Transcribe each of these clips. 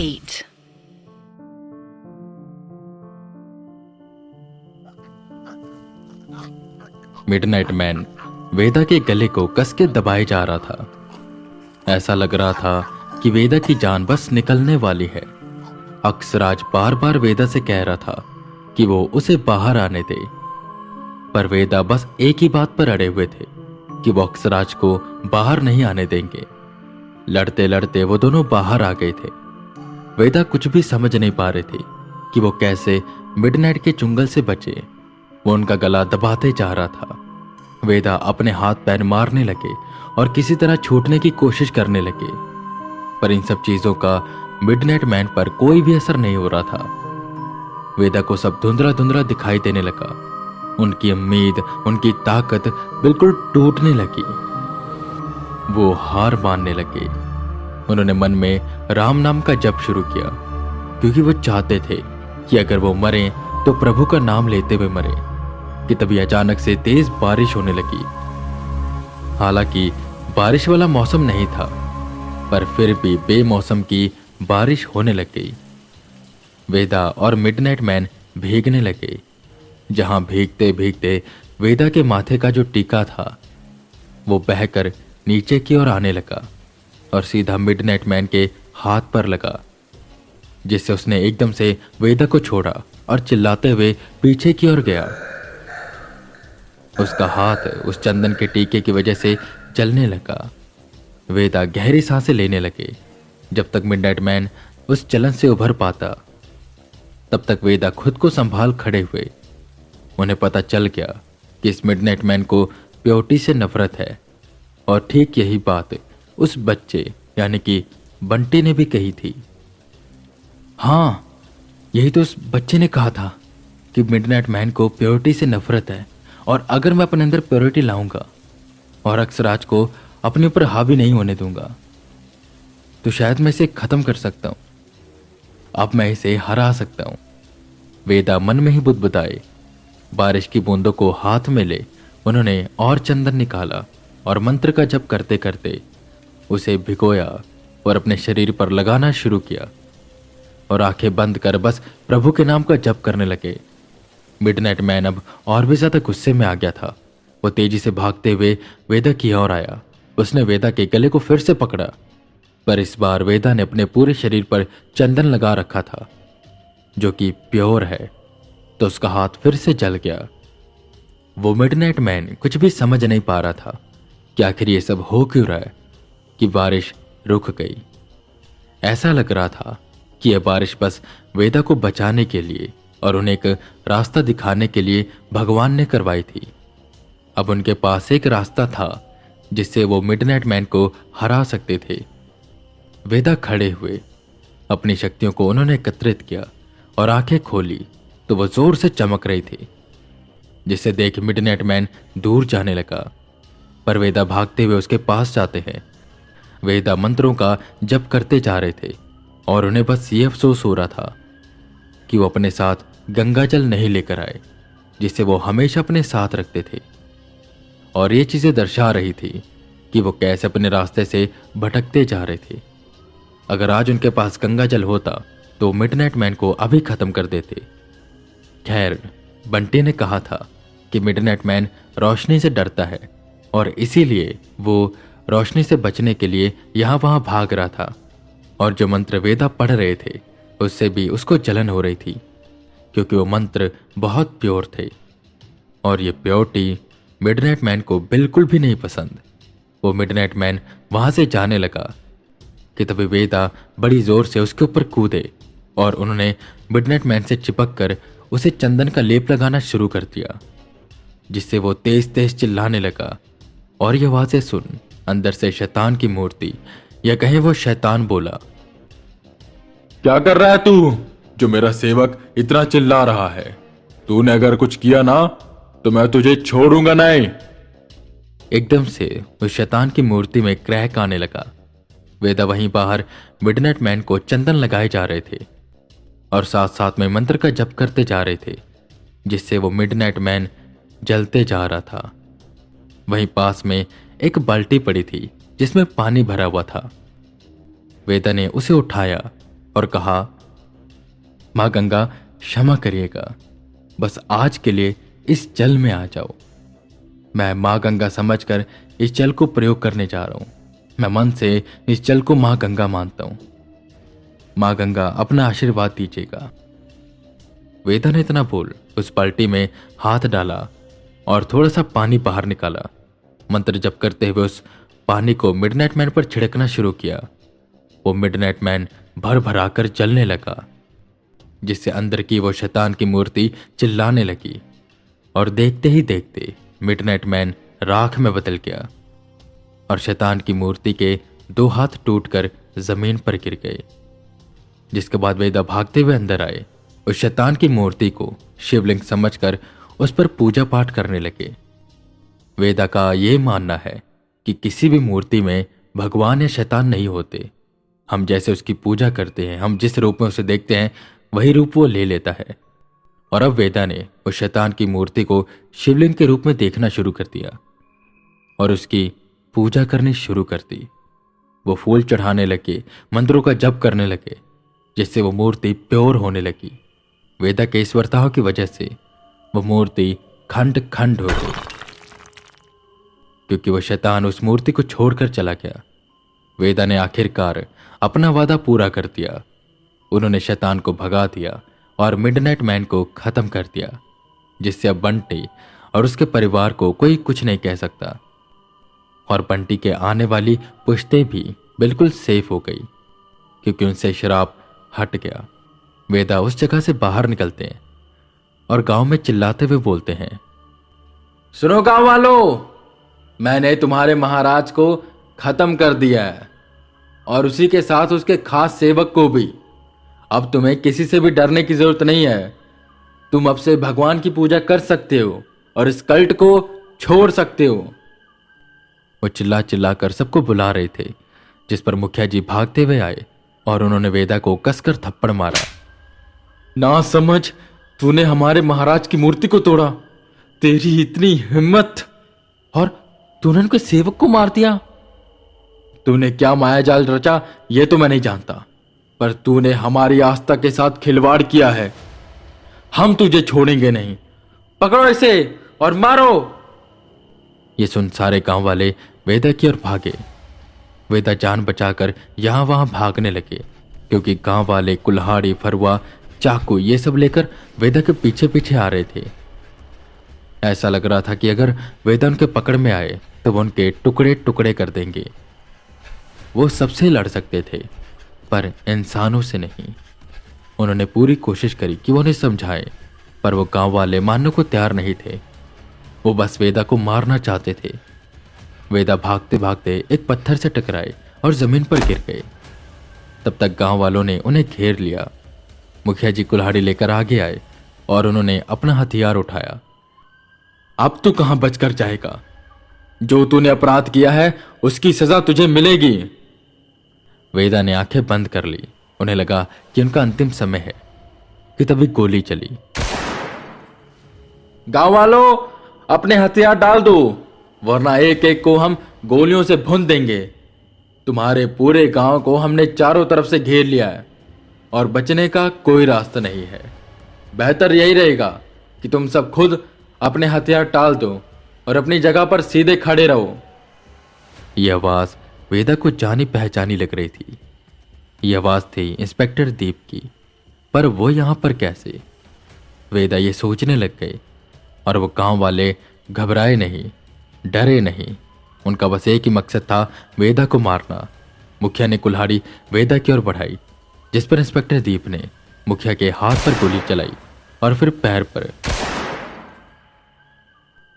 8. Midnight man वेदा के गले को कस के दबाए जा रहा था। ऐसा लग रहा था कि वेदा की जान बस निकलने वाली है। अक्सराज बार बार वेदा से कह रहा था कि वो उसे बाहर आने दे, पर वेदा बस एक ही बात पर अड़े हुए थे कि वो अक्सराज को बाहर नहीं आने देंगे। लड़ते लड़ते वो दोनों बाहर आ गए थे। वेदा कुछ भी समझ नहीं पा रहे थे कि वो कैसे मिडनाइट के चुंगल से बचे। वो उनका गला दबाते जा रहा था। वेदा अपने हाथ पैर मारने लगे और किसी तरह छूटने की कोशिश करने लगे, पर इन सब चीजों का मिडनाइट मैन पर कोई भी असर नहीं हो रहा था। वेदा को सब धुंधला धुंधला दिखाई देने लगा। उनकी उम्मीद, उनकी ताकत बिल्कुल टूटने लगी। वो हार मानने लगे। उन्होंने मन में राम नाम का जप शुरू किया, क्योंकि वो चाहते थे कि अगर वो मरे तो प्रभु का नाम लेते हुए मरे। कि तभी अचानक से तेज बारिश होने लगी। हालांकि बारिश वाला मौसम नहीं था, पर फिर भी बेमौसम की बारिश होने लग गई। वेदा और मिडनाइट मैन भीगने लगे। जहां भीगते भीगते वेदा के माथे का जो टीका था वो बहकर नीचे की ओर आने लगा और सीधा मिडनाइट मैन के हाथ पर लगा, जिससे उसने एकदम से वेदा को छोड़ा और चिल्लाते हुए पीछे की ओर गया। उसका हाथ उस चंदन के टीके की वजह से जलने लगा। वेदा गहरी सांसें लेने लगे। जब तक मिडनाइट मैन उस चलन से उभर पाता, तब तक वेदा खुद को संभाल खड़े हुए। उन्हें पता चल गया कि इस मिडनाइट मैन को प्योरिटी से नफरत है, और ठीक यही बात उस बच्चे यानी कि बंटी ने भी कही थी। हाँ, यही तो उस बच्चे ने कहा था कि मिडनाइट मैन को प्योरिटी से नफरत है, और अगर मैं अपने अंदर प्योरिटी लाऊंगा और अक्सराज को अपने ऊपर हावी नहीं होने दूंगा, तो शायद मैं इसे खत्म कर सकता हूं। अब मैं इसे हरा सकता हूं। वेदा मन में ही बुदबुदाए। बारिश की बूंदों को हाथ में ले उन्होंने और चंदन निकाला और मंत्र का जप करते करते उसे भिगोया और अपने शरीर पर लगाना शुरू किया, और आंखें बंद कर बस प्रभु के नाम का जप करने लगे। मिडनाइट मैन अब और भी ज्यादा गुस्से में आ गया था। वो तेजी से भागते हुए वेदा की ओर आया। उसने वेदा के गले को फिर से पकड़ा, पर इस बार वेदा ने अपने पूरे शरीर पर चंदन लगा रखा था, जो कि प्योर है, तो उसका हाथ फिर से जल गया। वो मिडनाइट मैन कुछ भी समझ नहीं पा रहा था कि आखिर ये सब हो क्यों रहा है। कि बारिश रुक गई। ऐसा लग रहा था कि यह बारिश बस वेदा को बचाने के लिए और उन्हें एक रास्ता दिखाने के लिए भगवान ने करवाई थी। अब उनके पास एक रास्ता था जिससे वो मिडनाइट मैन को हरा सकते थे। वेदा खड़े हुए। अपनी शक्तियों को उन्होंने एकत्रित किया और आंखें खोली तो वो जोर से चमक रही थी, जिसे देख मिडनाइट मैन दूर जाने लगा। पर वेदा भागते हुए उसके पास जाते हैं। वेदा मंत्रों का जप करते जा रहे थे और उन्हें बस ये अफसोस हो रहा था कि वो अपने साथ गंगा जल नहीं लेकर आए, जिसे वो हमेशा अपने साथ रखते थे। और ये चीजें दर्शा रही थी कि वो कैसे अपने रास्ते से भटकते जा रहे थे। अगर आज उनके पास गंगा जल होता तो मिडनाइट मैन को अभी खत्म कर देते। खैर, बंटी ने कहा था कि मिडनाइट मैन रोशनी से डरता है और इसीलिए वो रोशनी से बचने के लिए यहां वहां भाग रहा था। और जो मंत्र वेदा पढ़ रहे थे उससे भी उसको जलन हो रही थी, क्योंकि वो मंत्र बहुत प्योर थे और ये प्योरिटी मिडनाइट मैन को बिल्कुल भी नहीं पसंद। वो मिडनाइट मैन वहां से जाने लगा कि तभी वेदा बड़ी जोर से उसके ऊपर कूदे और उन्होंने मिडनाइट मैन से चिपक कर उसे चंदन का लेप लगाना शुरू कर दिया, जिससे वो तेज तेज चिल्लाने लगा। और ये आवाजें सुन अंदर से शैतान की मूर्ति या कहें वो शैतान बोला, क्या कर रहा है तू, जो मेरा सेवक इतना चिल्ला रहा है? तूने अगर कुछ किया ना तो मैं तुझे छोड़ूंगा नहीं। एकदम से उस शैतान की मूर्ति में क्रैक आने लगा। वेदा वहीं बाहर मिडनाइट मैन को चंदन लगाए जा रहे थे और साथ साथ में मंत्र का जप करते जा रहे थे, जिससे वो मिडनाइट मैन जलते जा रहा था। वहीं पास में एक बाल्टी पड़ी थी जिसमें पानी भरा हुआ था। वेदा ने उसे उठाया और कहा, माँ गंगा क्षमा करिएगा, बस आज के लिए इस जल में आ जाओ। मैं माँ गंगा समझकर इस जल को प्रयोग करने जा रहा हूं। मैं मन से इस जल को माँ गंगा मानता हूं। माँ गंगा अपना आशीर्वाद दीजिएगा। वेदा ने इतना बोल उस बाल्टी में हाथ डाला और थोड़ा सा पानी बाहर निकाला। मंत्र जप करते हुए उस पानी को मिडनाइट मैन पर छिड़कना शुरू किया। वो मिडनाइट मैन भर भराकर जलने लगा, जिससे अंदर की वो शैतान की मूर्ति चिल्लाने लगी और देखते ही देखते मिडनाइट मैन राख में बदल गया और शैतान की मूर्ति के 2 हाथ टूटकर जमीन पर गिर गए। जिसके बाद वेदा भागते हुए अंदर आए, उस शैतान की मूर्ति को शिवलिंग समझकर उस पर पूजा पाठ करने लगे। वेदा का यह मानना है कि किसी भी मूर्ति में भगवान या शैतान नहीं होते। हम जैसे उसकी पूजा करते हैं, हम जिस रूप में उसे देखते हैं, वही रूप वो ले लेता है। और अब वेदा ने उस शैतान की मूर्ति को शिवलिंग के रूप में देखना शुरू कर दिया और उसकी पूजा करनी शुरू कर दी। वो फूल चढ़ाने लगे, मंत्रों का जप करने लगे, जिससे वो मूर्ति प्योर होने लगी। वेदा के इस वर्ताव की वजह से वो मूर्ति खंड खंड हो गई, क्योंकि वो शैतान उस मूर्ति को छोड़कर चला गया। वेदा ने आखिरकार अपना वादा पूरा कर दिया। उन्होंने शैतान को भगा दिया और मिडनाइट मैन को खत्म कर दिया, जिससे अब बंटी और उसके परिवार को कोई कुछ नहीं कह सकता। और बंटी के आने वाली पुश्तें भी बिल्कुल सेफ हो गई, क्योंकि उनसे श्राप हट गया। वेदा उस जगह से बाहर निकलते हैं और गांव में चिल्लाते हुए बोलते हैं, सुनो गांव वालों, मैंने तुम्हारे महाराज को खत्म कर दिया है और उसी के साथ उसके खास सेवक को भी। अब तुम्हें किसी से भी डरने की जरूरत नहीं है। तुम अब से भगवान की पूजा कर सकते हो और इस कल्ट को छोड़ सकते हो। वो चिल्ला चिल्ला कर सबको बुला रहे थे, जिस पर मुखिया जी भागते हुए आए और उन्होंने वेदा को कसकर थप्पड़ मारा। ना समझ, तूने हमारे महाराज की मूर्ति को तोड़ा, तेरी इतनी हिम्मत, और तूने उनके सेवक को मार दिया। तूने क्या माया जाल रचा ये तो मैं नहीं जानता, पर तूने हमारी आस्था के साथ खिलवाड़ किया है। हम तुझे छोड़ेंगे नहीं। पकड़ो इसे और मारो। ये सुन सारे गांव वाले वेदा की ओर भागे। वेदा जान बचाकर यहां वहां भागने लगे, क्योंकि गांव वाले कुल्हाड़ी, फरुआ, चाकू ये सब लेकर वेदा के पीछे पीछे आ रहे थे। ऐसा लग रहा था कि अगर वेदा उनके पकड़ में आए तो वो उनके टुकड़े टुकड़े कर देंगे। वो सबसे लड़ सकते थे, पर इंसानों से नहीं। उन्होंने पूरी कोशिश करी कि वो उन्हें समझाएं, पर वो गांव वाले मानने को तैयार नहीं थे। वो बस वेदा को मारना चाहते थे। वेदा भागते भागते एक पत्थर से टकराए और जमीन पर गिर गए। तब तक गांव वालों ने उन्हें घेर लिया। मुखिया जी कुल्हाड़ी लेकर आगे आए और उन्होंने अपना हथियार उठाया। अब तू कहां बचकर जाएगा? जो तूने अपराध किया है उसकी सजा तुझे मिलेगी। वेदा ने आंखें बंद कर ली। उन्हें लगा कि उनका अंतिम समय है कि तभी गोली चली। गांव वालों, अपने हथियार डाल दो, वरना एक एक को हम गोलियों से भून देंगे। तुम्हारे पूरे गांव को हमने चारों तरफ से घेर लिया है और बचने का कोई रास्ता नहीं है। बेहतर यही रहेगा कि तुम सब खुद अपने हथियार टाल दो और अपनी जगह पर सीधे खड़े रहो। यह आवाज वेदा को जानी पहचानी लग रही थी। यह आवाज थी इंस्पेक्टर दीप की, पर वो यहां पर कैसे? वेदा ये सोचने लग गए और वो गांव वाले घबराए नहीं, डरे नहीं। उनका बस एक ही मकसद था, वेदा को मारना। मुखिया ने कुल्हाड़ी वेदा की ओर बढ़ाई, जिस पर इंस्पेक्टर दीप ने मुखिया के हाथ पर गोली चलाई और फिर पैर पर,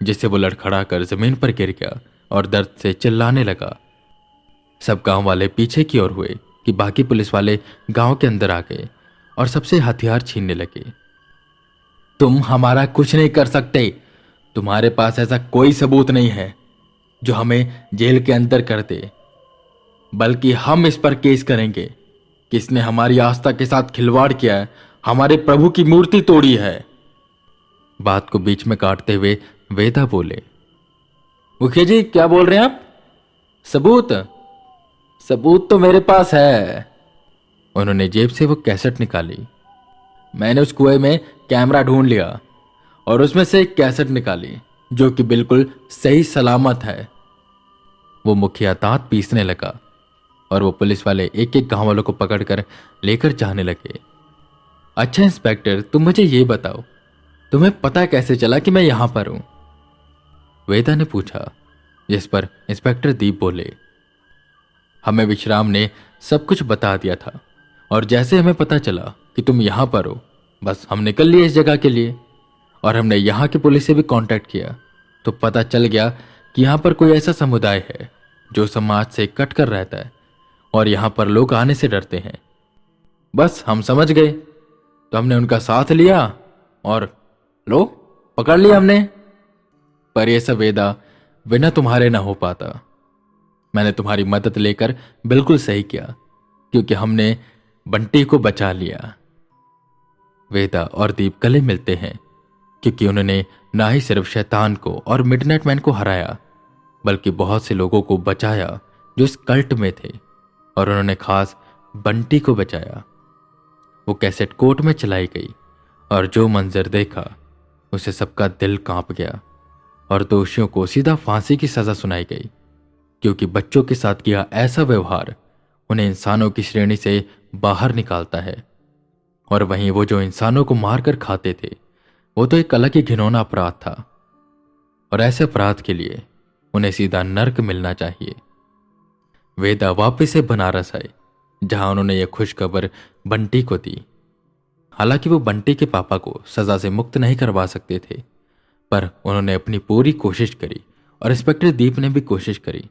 जिससे वो लड़खड़ा कर जमीन पर गिर गया और दर्द से चिल्लाने लगा। सब गांव वाले पीछे की ओर हुए कि बाकी पुलिस वाले गांव के अंदर आ गए और सबसे हथियार छीनने लगे। तुम हमारा कुछ नहीं कर सकते। तुम्हारे पास ऐसा कोई सबूत नहीं है जो हमें जेल के अंदर कर दे, बल्कि हम इस पर केस करेंगे। किसने हमारी आस्था के साथ खिलवाड़ किया है, हमारे प्रभु की मूर्ति तोड़ी है। बात को बीच में काटते हुए वेदा बोले, मुखिया जी क्या बोल रहे हैं आप? सबूत? सबूत तो मेरे पास है। उन्होंने जेब से वो कैसेट निकाली। मैंने उस कुएं में कैमरा ढूंढ लिया और उसमें से एक कैसेट निकाली जो कि बिल्कुल सही सलामत है। वो मुखिया दांत पीसने लगा और वो पुलिस वाले एक एक गांव वालों को पकड़कर लेकर जाने लगे। अच्छा इंस्पेक्टर, तुम मुझे ये बताओ, तुम्हें पता कैसे चला कि मैं यहां पर हूं? वेदा ने पूछा, जिस पर इंस्पेक्टर दीप बोले, हमें विश्राम ने सब कुछ बता दिया था और जैसे हमें पता चला कि तुम यहां पर हो, बस हम निकल लिए इस जगह के लिए। और हमने यहां की पुलिस से भी कांटेक्ट किया तो पता चल गया कि यहां पर कोई ऐसा समुदाय है जो समाज से कट कर रहता है और यहां पर लोग आने से डरते हैं। बस हम समझ गए तो हमने उनका साथ लिया और लो, पकड़ लिया हमने। पर यह सब वेदा बिना तुम्हारे ना हो पाता। मैंने तुम्हारी मदद लेकर बिल्कुल सही किया क्योंकि हमने बंटी को बचा लिया। वेदा और दीप गले मिलते हैं क्योंकि उन्होंने ना ही सिर्फ शैतान को और मिडनाइट मैन को हराया बल्कि बहुत से लोगों को बचाया जो इस कल्ट में थे, और उन्होंने खास बंटी को बचाया। वो कैसेट कोर्ट में चलाई गई और जो मंजर देखा उसे सबका दिल कांप गया और दोषियों को सीधा फांसी की सजा सुनाई गई क्योंकि बच्चों के साथ किया ऐसा व्यवहार उन्हें इंसानों की श्रेणी से बाहर निकालता है। और वहीं वो जो इंसानों को मारकर खाते थे वो तो एक अलग ही घिनौना अपराध था और ऐसे अपराध के लिए उन्हें सीधा नर्क मिलना चाहिए। वेदा वापस से बनारस आए जहां उन्होंने ये खुशखबर बंटी को दी। हालांकि वो बंटी के पापा को सजा से मुक्त नहीं करवा सकते थे, पर उन्होंने अपनी पूरी कोशिश करी और इंस्पेक्टर दीप ने भी कोशिश करी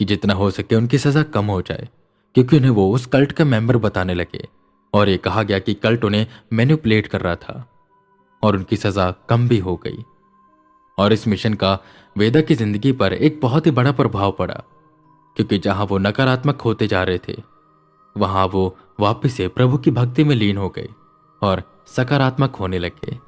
कि जितना हो सके उनकी सजा कम हो जाए क्योंकि उन्हें वो उस कल्ट का मेंबर बताने लगे और ये कहा गया कि कल्ट उन्हें मैनिपुलेट कर रहा था और उनकी सजा कम भी हो गई। और इस मिशन का वेदा की जिंदगी पर एक बहुत ही बड़ा प्रभाव पड़ा क्योंकि जहां वो नकारात्मक होते जा रहे थे वहां वो वापस से प्रभु की भक्ति में लीन हो गए और सकारात्मक होने लगे।